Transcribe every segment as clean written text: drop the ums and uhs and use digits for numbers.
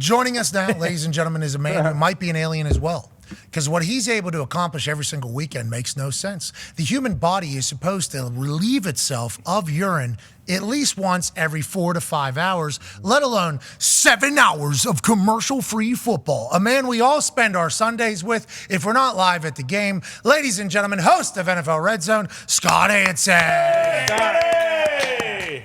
Joining us now, ladies and gentlemen, is a man who might be an alien as well. Because what he's able to accomplish every single weekend makes no sense. The human body is supposed to relieve itself of urine at least once every 4 to 5 hours, let alone 7 hours of commercial-free football. A man we all spend our Sundays with if we're not live at the game. Ladies and gentlemen, host of NFL Red Zone, Scott Hanson. Hey!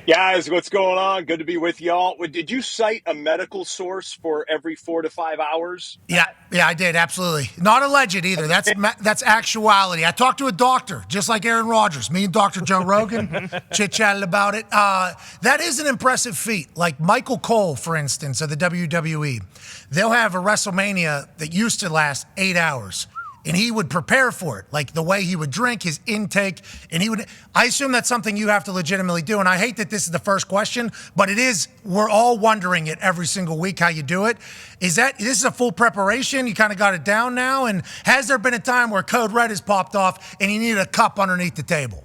Guys, what's going on? Good to be with y'all. Did you cite a medical source for every 4 to 5 hours? Yeah, I did, absolutely. Not alleged either. That's actuality. I talked to a doctor, just like Aaron Rodgers. Me and Dr. Joe Rogan chit-chatted about it. That is an impressive feat. Like Michael Cole, for instance, of the WWE. They'll have a WrestleMania that used to last 8 hours. And he would prepare for it, like the way he would drink, his intake, and I assume that's something you have to legitimately do. And I hate that this is the first question, but it is, we're all wondering it every single week how you do it. This is a full preparation? You kind of got it down now? And has there been a time where Code Red has popped off and you needed a cup underneath the table?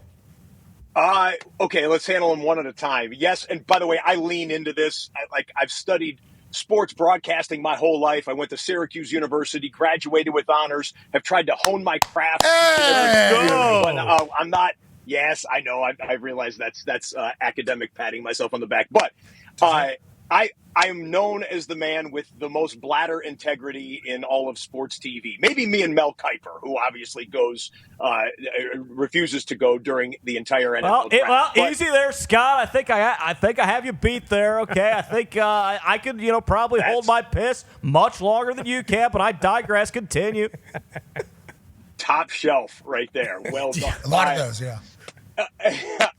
Okay, let's handle them one at a time. Yes, and by the way, I lean into this. I've studied sports broadcasting my whole life. I went to Syracuse University, graduated with honors, have tried to hone my craft. But, I'm not. Yes, I know. I realize that's academic patting myself on the back. But I am known as the man with the most bladder integrity in all of sports TV. Maybe me and Mel Kiper, who obviously refuses to go during the entire NFL draft. Easy there, Scott. I think I have you beat there. Okay, I think I could probably hold my piss much longer than you can, but I digress. Continue. Top shelf right there. Well done. A lot of those, yeah.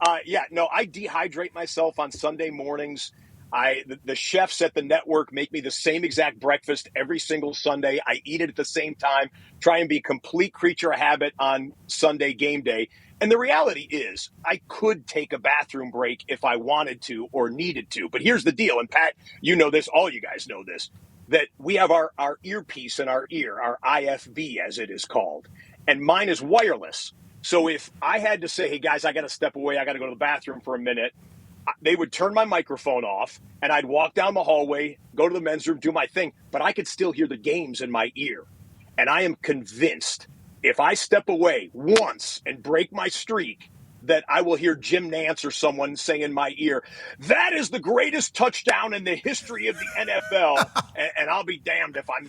I dehydrate myself on Sunday mornings. The chefs at the network make me the same exact breakfast every single Sunday. I eat it at the same time, try and be a complete creature of habit on Sunday game day. And the reality is I could take a bathroom break if I wanted to or needed to. But here's the deal. And Pat, you know this, all you guys know this, that we have our earpiece in our ear, our IFB as it is called. And mine is wireless. So if I had to say, hey guys, I got to step away, I got to go to the bathroom for a minute, they would turn my microphone off, and I'd walk down the hallway, go to the men's room, do my thing, but I could still hear the games in my ear. And I am convinced if I step away once and break my streak, that I will hear Jim Nantz or someone say in my ear, that is the greatest touchdown in the history of the NFL. and I'll be damned if I'm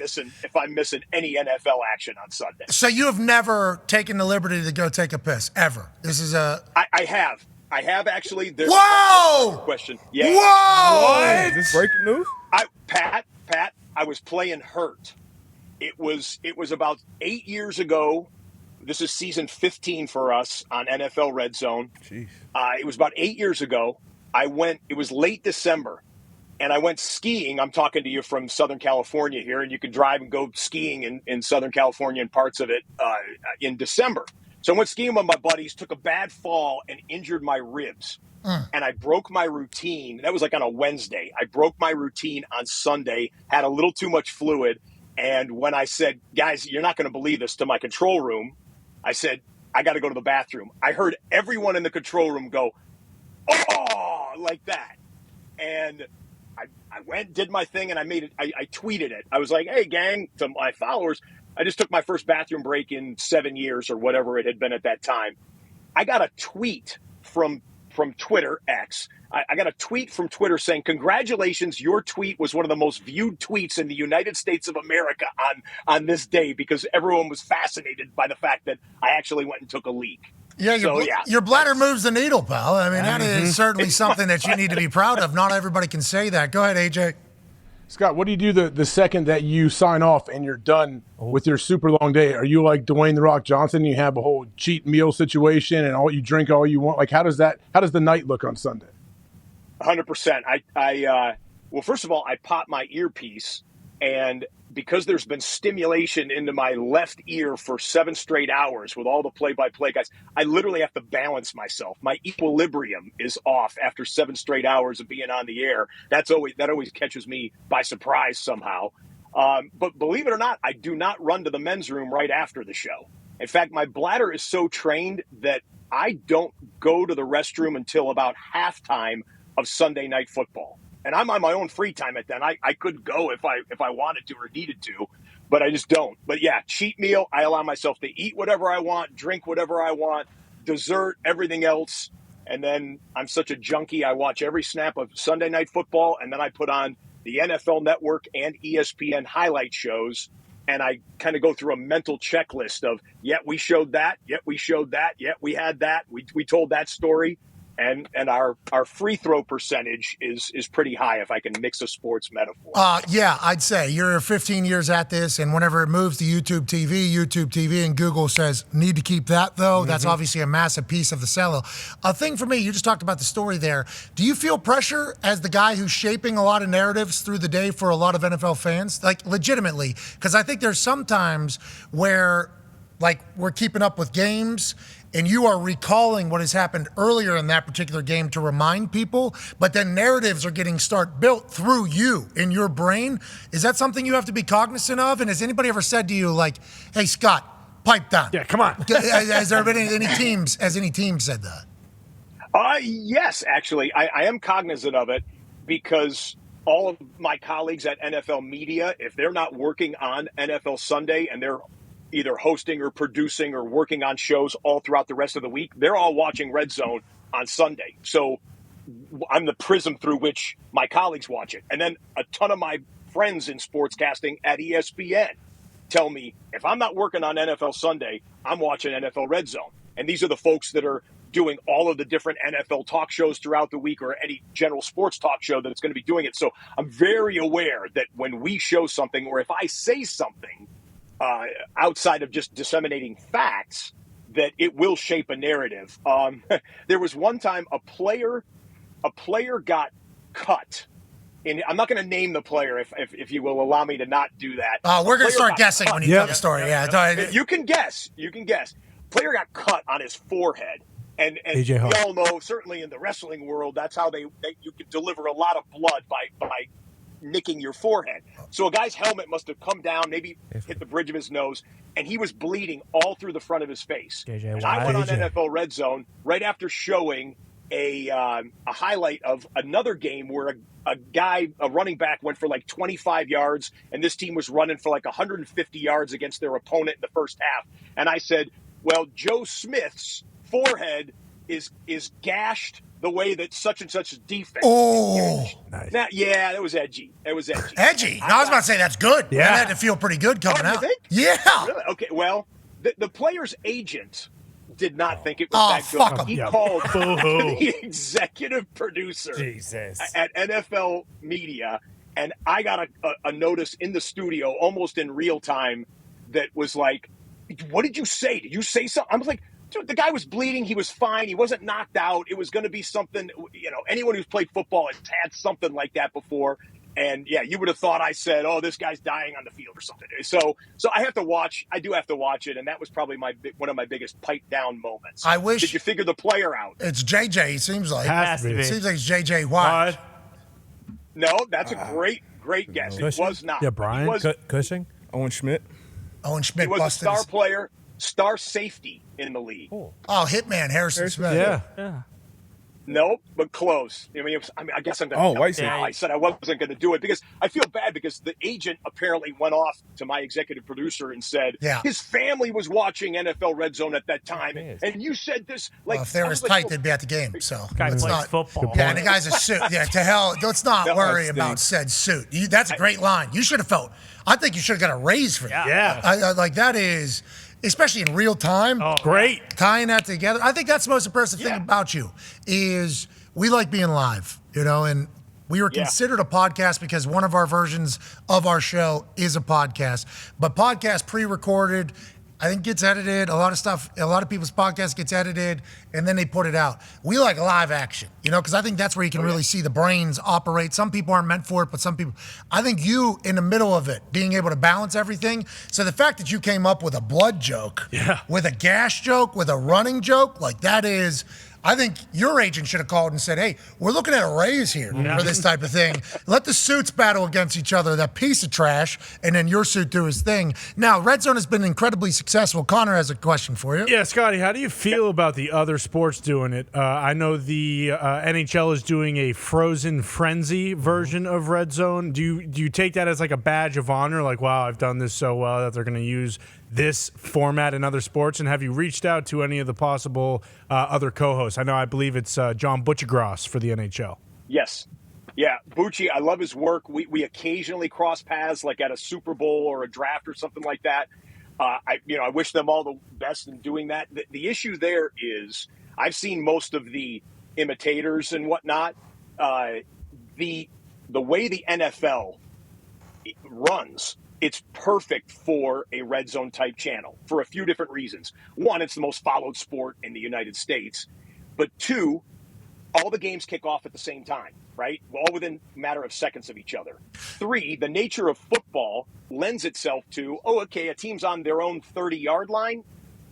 missing any NFL action on Sunday. So you have never taken the liberty to go take a piss, ever? This is I have. I have actually. Whoa! Question. Yeah. Whoa! What? Is this breaking news? Pat, I was playing hurt. It was about 8 years ago. This is season 15 for us on NFL Red Zone. Jeez. It was about 8 years ago. It was late December, and I went skiing. I'm talking to you from Southern California here, and you can drive and go skiing in Southern California and parts of it in December. So I went skiing with my buddies, took a bad fall, and injured my ribs. And I broke my routine. That was like on a Wednesday. I broke my routine on Sunday, had a little too much fluid. And when I said, guys, you're not going to believe this, to my control room, I said, I got to go to the bathroom. I heard everyone in the control room go, oh, like that. And I went, did my thing, and I made it. I tweeted it. I was like, hey, gang, to my followers, I just took my first bathroom break in 7 years or whatever it had been at that time. I got a tweet from Twitter, X. I got a tweet from Twitter saying, congratulations, your tweet was one of the most viewed tweets in the United States of America on this day, because everyone was fascinated by the fact that I actually went and took a leak. Yeah, your bladder moves the needle, pal. I mean, that is certainly something that you need to be proud of. Not everybody can say that. Go ahead, AJ. Scott, what do you do the second that you sign off and you're done with your super long day? Are you like Dwayne "The Rock" Johnson? You have a whole cheat meal situation and you drink all you want. Like, how does the night look on Sunday? 100%. Well, first of all, I pop my earpiece, and because there's been stimulation into my left ear for 7 straight hours with all the play-by-play guys, I literally have to balance myself. My equilibrium is off after 7 straight hours of being on the air. That always catches me by surprise somehow. But believe it or not, I do not run to the men's room right after the show. In fact, my bladder is so trained that I don't go to the restroom until about halftime of Sunday Night Football. and I'm on my own free time at then. I could go if I wanted to or needed to, but I just don't. But yeah, cheat meal. I allow myself to eat whatever I want, drink whatever I want, dessert, everything else. And then I'm such a junkie. I watch every snap of Sunday Night Football, and then I put on the NFL Network and ESPN highlight shows, and I kind of go through a mental checklist of, we showed that, we showed that, we had that, we told that story. And our free throw percentage is pretty high if I can mix a sports metaphor. Yeah, I'd say you're 15 years at this, and whenever it moves to YouTube TV, and Google says, need to keep that, though, that's obviously a massive piece of the sell. A thing for me, you just talked about the story there. Do you feel pressure as the guy who's shaping a lot of narratives through the day for a lot of NFL fans? Like, legitimately, because I think there's some times where, like, we're keeping up with games and you are recalling what has happened earlier in that particular game to remind people, but then narratives are getting built through you in your brain. Is that something you have to be cognizant of? And has anybody ever said to you, like, hey, Scott, pipe down? Yeah, come on. Has there been any teams said that? Yes, actually. I am cognizant of it because all of my colleagues at NFL Media, if they're not working on NFL Sunday and they're either hosting or producing or working on shows all throughout the rest of the week, they're all watching RedZone on Sunday. So I'm the prism through which my colleagues watch it. And then a ton of my friends in sportscasting at ESPN tell me, if I'm not working on NFL Sunday, I'm watching NFL RedZone. And these are the folks that are doing all of the different NFL talk shows throughout the week or any general sports talk show that's going to be doing it. So I'm very aware that when we show something or if I say something, outside of just disseminating facts, that it will shape a narrative. There was one time a player got cut. And I'm not going to name the player if you will allow me to not do that. We're going to start guessing when you tell the story. Yeah, you can guess. Player got cut on his forehead. And we all know, certainly in the wrestling world, that's how you can deliver a lot of blood by nicking your forehead. So a guy's helmet must have come down, maybe hit the bridge of his nose, and he was bleeding all through the front of his face. And I went on NFL RedZone right after showing a highlight of another game where a running back went for like 25 yards, and this team was running for like 150 yards against their opponent in the first half. And I said, well, Joe Smith's forehead is gashed the way that such and such defense. Oh, nice. Now, yeah, that was edgy. Edgy? No, I was about to say that's good. Yeah. That had to feel pretty good coming out. You think? Yeah. Really? Okay, well, the player's agent did not think it was that good. He called the executive producer at NFL Media, and I got a notice in the studio almost in real time that was like, what did you say? Did you say something? I was like, dude, the guy was bleeding. He was fine. He wasn't knocked out. It was going to be something, anyone who's played football has had something like that before. And yeah, you would have thought I said, oh, this guy's dying on the field or something. So I have to watch. I do have to watch it. And that was probably one of my biggest pipe down moments. I wish. Did you figure the player out? It's JJ, it seems like. Has to be. It seems like it's JJ Watt. No, that's a great guess. It was not. Yeah, Brian Cushing. Owen Schmidt. He was a star player, star safety in the league. Oh, Hitman, Harrison Smith. Yeah. Nope, but close. I guess I'm going to. White I said I wasn't going to do it because I feel bad because the agent apparently went off to my executive producer and said his family was watching NFL RedZone at that time, and you said this. Like, well, if they were as tight, they'd be at the game. So guy plays football. Yeah, and the guy's a suit. Yeah, to hell. Let's not worry about said suit. That's a great line. You should have felt. I think you should have got a raise for that. Yeah. Like that is. Especially in real time. Oh, great. Tying that together. I think that's the most impressive thing about you is we like being live, and we were considered a podcast because one of our versions of our show is a podcast. But podcast pre-recorded, I think gets edited. A lot of people's podcasts gets edited, and then they put it out. We like live action, because I think that's where you can really see the brains operate. Some people aren't meant for it, but some people. I think you, in the middle of it, being able to balance everything. So the fact that you came up with a blood joke, with a gash joke, with a running joke, like that is, I think your agent should have called and said, hey, we're looking at a raise here for this type of thing. Let the suits battle against each other, that piece of trash, and then your suit do his thing. Now, RedZone has been incredibly successful. Connor has a question for you. Yeah, Scotty, how do you feel about the other sports doing it? I know the NHL is doing a Frozen Frenzy version of RedZone. Do you take that as like a badge of honor? Like, wow, I've done this so well that they're going to use this format in other sports? And have you reached out to any of the possible other co-hosts? I believe it's John Butchergross for the NHL. Yes. Yeah, Bucci, I love his work. We occasionally cross paths, like at a Super Bowl or a draft or something like that. I wish them all the best in doing that. The issue there is I've seen most of the imitators and whatnot. The way the NFL runs, it's perfect for a RedZone type channel for a few different reasons. One, it's the most followed sport in the United States. But two, all the games kick off at the same time, right? All within a matter of seconds of each other. Three, the nature of football lends itself to, a team's on their own 30-yard line.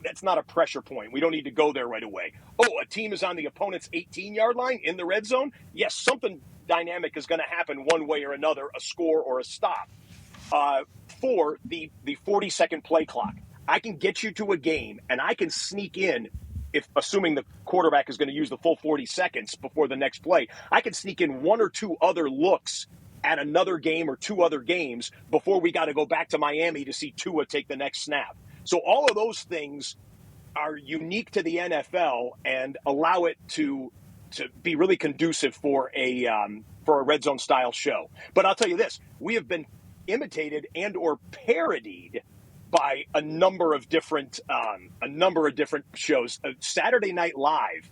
That's not a pressure point. We don't need to go there right away. A team is on the opponent's 18-yard line in the red zone. Yes, something dynamic is going to happen one way or another, a score or a stop. For the 40-second play clock, I can get you to a game, and I can sneak in, if assuming the quarterback is going to use the full 40 seconds before the next play, I can sneak in one or two other looks at another game or two other games before we got to go back to Miami to see Tua take the next snap. So all of those things are unique to the NFL and allow it to be really conducive for a Red Zone style show. But I'll tell you this, we have been imitated and or parodied by a number of different shows. Saturday Night Live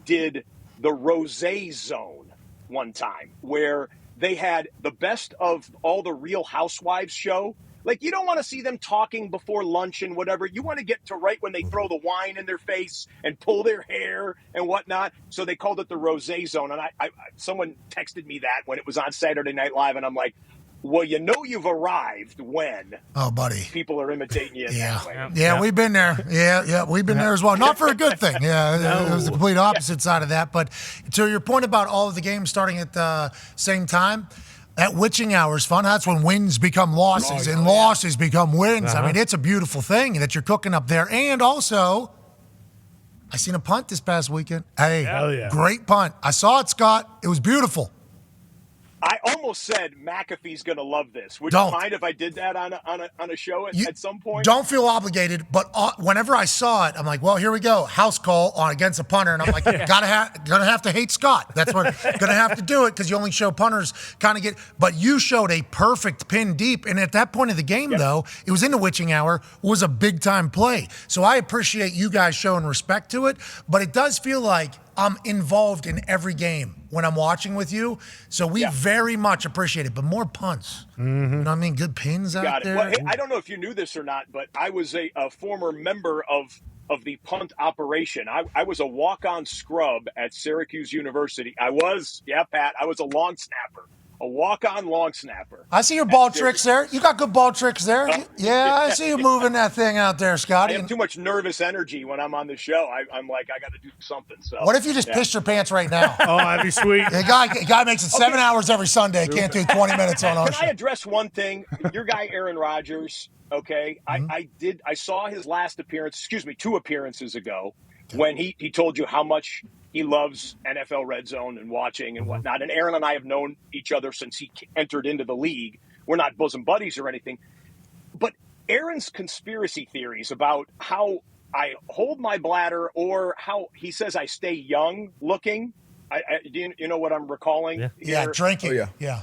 did the Rosé Zone one time, where they had the best of all the Real Housewives show. Like, you don't want to see them talking before lunch and whatever. You want to get to right when they throw the wine in their face and pull their hair and whatnot. So they called it the Rosé Zone. And I someone texted me that when it was on Saturday Night Live, and I'm like, well, you've arrived when people are imitating you in that way. Yeah, we've been there. Yeah, we've been there as well. Not for a good thing. Yeah, it was the complete opposite side of that. But to your point about all of the games starting at the same time, that witching hour is fun. That's when wins become losses and losses become wins. I mean, it's a beautiful thing that you're cooking up there. And also, I seen a punt this past weekend. Hey, great punt. I saw it, Scott. It was beautiful. I almost said McAfee's going to love this. Would you mind if I did that on a show at some point? Don't feel obligated, but whenever I saw it, I'm like, well, here we go. House call on against a punter, and I'm like, gonna have to hate Scott. That's what gonna have to do it because you only show punters kind of get. But you showed a perfect pin deep, and at that point of the game, though, it was in the witching hour. Was a big time play. So I appreciate you guys showing respect to it, but it does feel like I'm involved in every game when I'm watching with you. So we very much appreciate it, but more punts. Mm-hmm. You know what I mean? Good pins out there. Well, hey, I don't know if you knew this or not, but I was a former member of the punt operation. I was a walk-on scrub at Syracuse University. Pat, I was a long snapper. A walk-on long snapper. I see your ball tricks there. You got good ball tricks there. I see you moving that thing out there, Scotty. I have too much nervous energy when I'm on the show. I'm like, I got to do something. So what if you just pissed your pants right now? Oh, that'd be sweet. The guy makes it 7 hours every Sunday. Can't do 20 minutes on our show. Can I address one thing? Your guy, Aaron Rodgers, okay? Mm-hmm. I saw his last appearance, 2 appearances ago, when he told you how much he loves NFL Red Zone and watching and whatnot. And Aaron and I have known each other since he entered into the league. We're not bosom buddies or anything. But Aaron's conspiracy theories about how I hold my bladder or how he says I stay young looking. Do you know what I'm recalling? Yeah, drinking. Oh, yeah.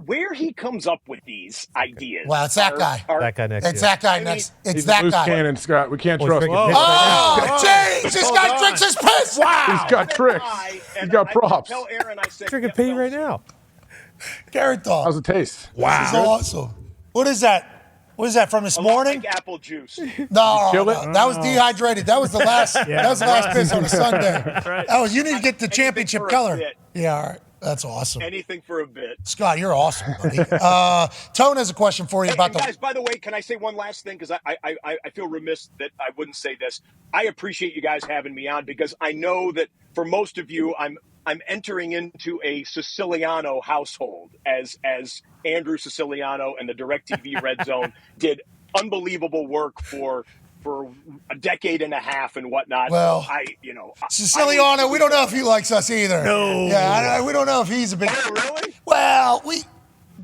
Where he comes up with these ideas. Well, it's that guy. That guy next. It's that guy next. It's that loose guy. Cannon, Scott. We can't trust him. Oh, jeez! This guy drinks his piss. Wow. He's got tricks. He's got props. Tell Aaron I said, Drinking pee right now. Carrot dog. How's it taste? Wow. This is awesome. What is that? What is that from this morning? Like apple juice. No, that was dehydrated. That was the last. That was the last piss on a Sunday. Right. You need to get the championship color. Yeah, all right. That's awesome. Anything for a bit. Scott, you're awesome, buddy. Tone has a question for you about guys, by the way, can I say one last thing? Because I feel remiss that I wouldn't say this. I appreciate you guys having me on because I know that for most of you, I'm entering into a Siciliano household as Andrew Siciliano and the DirecTV Red Zone did unbelievable work for a decade and a half and whatnot. Well, Siciliano, we don't know if he likes us either. No. Yeah, we don't know if he's a big. Oh, really? Well,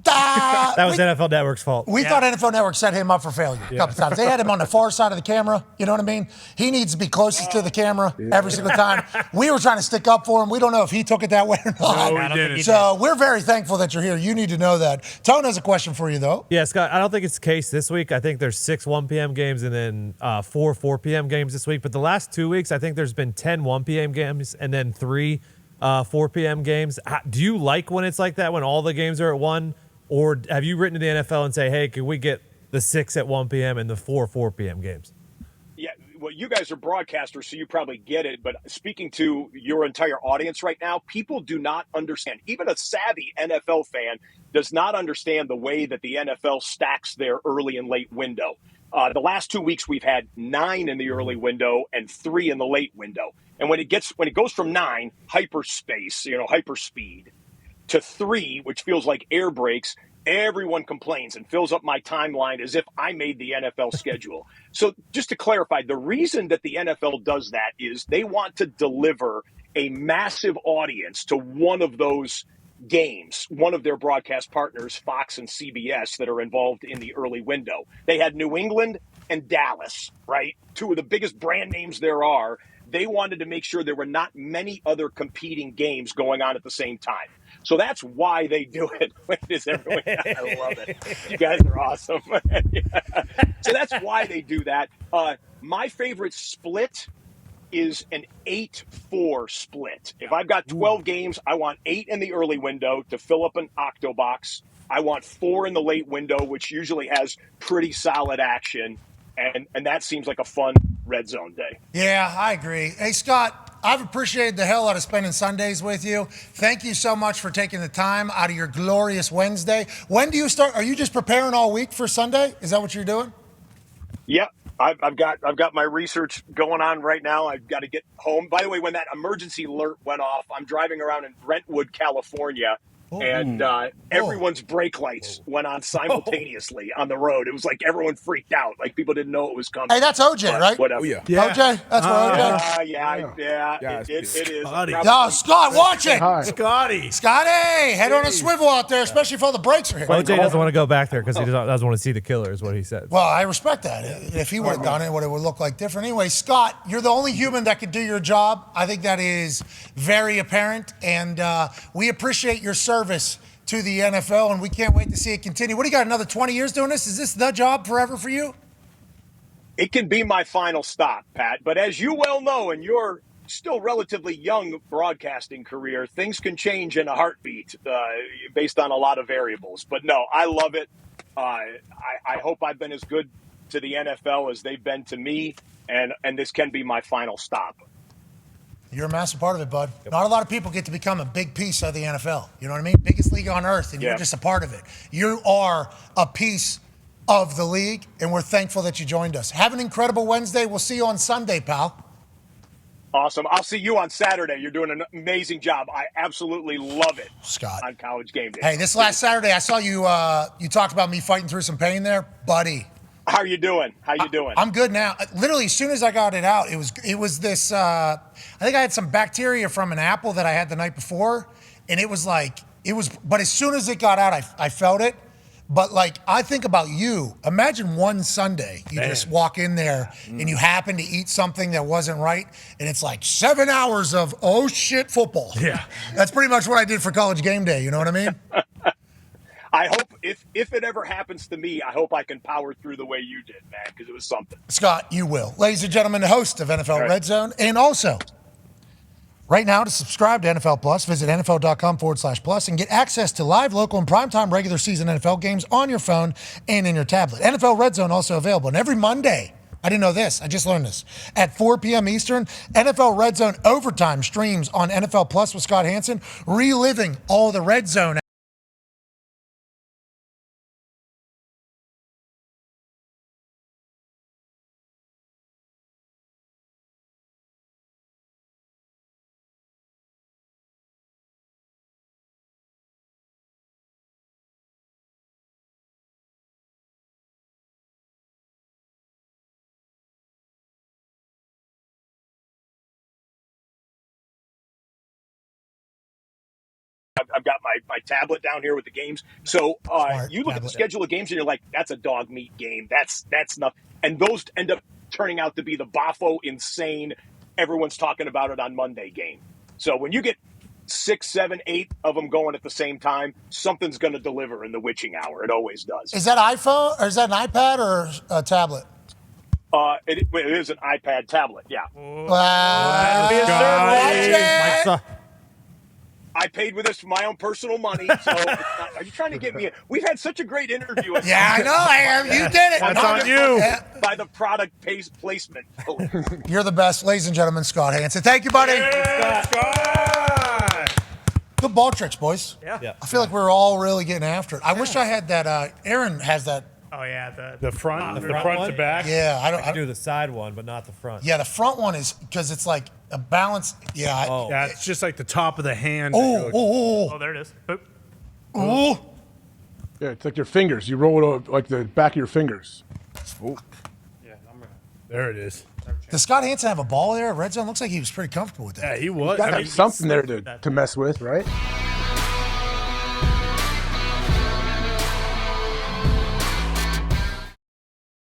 that was NFL Network's fault. We thought NFL Network set him up for failure a couple times. They had him on the far side of the camera. You know what I mean? He needs to be closest to the camera every single time. We were trying to stick up for him. We don't know if he took it that way or not. No, he didn't. So we're very thankful that you're here. You need to know that. Tone has a question for you, though. Yeah, Scott, I don't think it's the case this week. I think there's 6 1 p.m. games and then 4 4 p.m. games this week. But the last 2 weeks, I think there's been 10 1 p.m. games and then 3 4 p.m. games. Do you like when it's like that, when all the games are at 1? Or have you written to the NFL and say, hey, can we get the 6 at 1 p.m. and the 4 p.m. games? Yeah, well, you guys are broadcasters, so you probably get it. But speaking to your entire audience right now, people do not understand. Even a savvy NFL fan does not understand the way that the NFL stacks their early and late window. The last 2 weeks, we've had 9 in the early window and 3 in the late window. And when it goes from 9, hyperspace, hyperspeed, to 3, which feels like air brakes, everyone complains and fills up my timeline as if I made the NFL schedule. So just to clarify, the reason that the NFL does that is they want to deliver a massive audience to one of those games, one of their broadcast partners, Fox and CBS, that are involved in the early window. They had New England and Dallas, right? 2 of the biggest brand names there are. They wanted to make sure there were not many other competing games going on at the same time. So that's why they do it. I love it. You guys are awesome. So that's why they do that. My favorite split is an 8-4 split. If I've got 12 games, I want 8 in the early window to fill up an octobox. I want 4 in the late window, which usually has pretty solid action. And that seems like a fun Red Zone day. Yeah, I agree. Hey, Scott, I've appreciated the hell out of spending Sundays with you. Thank you so much for taking the time out of your glorious Wednesday. When do you start? Are you just preparing all week for Sunday? Is that what you're doing? Yep. I've got my research going on right now. I've got to get home. By the way, when that emergency alert went off, I'm driving around in Brentwood, California. And everyone's brake lights went on simultaneously on the road. It was like everyone freaked out. Like people didn't know it was coming. Hey, that's OJ, but right? Whatever. OJ? That's where OJ? It is. No, Scott, watch it. Hi. Scotty, head on a swivel out there, especially if all the brakes are hitting. OJ doesn't want to go back there because he doesn't want to see the killer, is what he said. Well, I respect that. If he would have done it, it would look like different. Anyway, Scott, you're the only human that could do your job. I think that is very apparent, and we appreciate your service to the NFL, and we can't wait to see it continue. What do you got, another 20 years doing this? Is this the job forever for you? It can be my final stop, Pat. But as you well know, in your still relatively young broadcasting career, things can change in a heartbeat based on a lot of variables. But no, I love it. I hope I've been as good to the NFL as they've been to me, and this can be my final stop. You're a massive part of it, bud. Not a lot of people get to become a big piece of the NFL. You know what I mean? Biggest league on earth, and you're just a part of it. You are a piece of the league, and we're thankful that you joined us. Have an incredible Wednesday. We'll see you on Sunday, pal. Awesome. I'll see you on Saturday. You're doing an amazing job. I absolutely love it, Scott, on College Game Day. Hey, this last Saturday, I saw you. You talked about me fighting through some pain there, buddy. How are you doing? I'm good now. Literally, as soon as I got it out, it was this. I think I had some bacteria from an apple that I had the night before, and it was. But as soon as it got out, I felt it. But I think about you. Imagine one Sunday you just walk in there and you happen to eat something that wasn't right, and it's like 7 hours of oh shit football. Yeah, that's pretty much what I did for College Game Day. You know what I mean? I hope if it ever happens to me, I hope I can power through the way you did, man, because it was something. Scott, you will. Ladies and gentlemen, the host of NFL Red Zone. And also, right now to subscribe to NFL Plus, visit NFL.com/plus and get access to live, local, and primetime regular season NFL games on your phone and in your tablet. NFL Red Zone also available. And every Monday, I didn't know this. I just learned this. At 4 p.m. Eastern, NFL Red Zone Overtime streams on NFL Plus with Scott Hanson, reliving all the Red Zone. I've got my tablet down here with the games. So you look at the schedule of games and you're like, that's a dog meat game. That's nothing. And those end up turning out to be the Boffo insane, everyone's talking about it on Monday game. So when you get 6, 7, 8 of them going at the same time, something's going to deliver in the witching hour. It always does. Is that iPhone or is that an iPad or a tablet? It is an iPad tablet, yeah. I paid with this for my own personal money. So are you trying to get me? We've had such a great interview. Yeah, I know I am. You did it. That's on you. By the product placement. You're the best. Ladies and gentlemen, Scott Hanson. Thank you, buddy. Scott. Good ball tricks, boys. Yeah. I feel like we're all really getting after it. I wish I had that. Aaron has that. Oh yeah, the front to back. Yeah, I I do the side one, but not the front. Yeah, the front one is because it's like a balance. Yeah. Yeah, it's just like the top of the hand. Oh, there it is. Boop. Oh. Yeah, it's like your fingers. You roll it over, like the back of your fingers. There it is. Does Scott Hanson have a ball there at Red Zone? Looks like he was pretty comfortable with that. Yeah, he was. Got something there to mess with, right?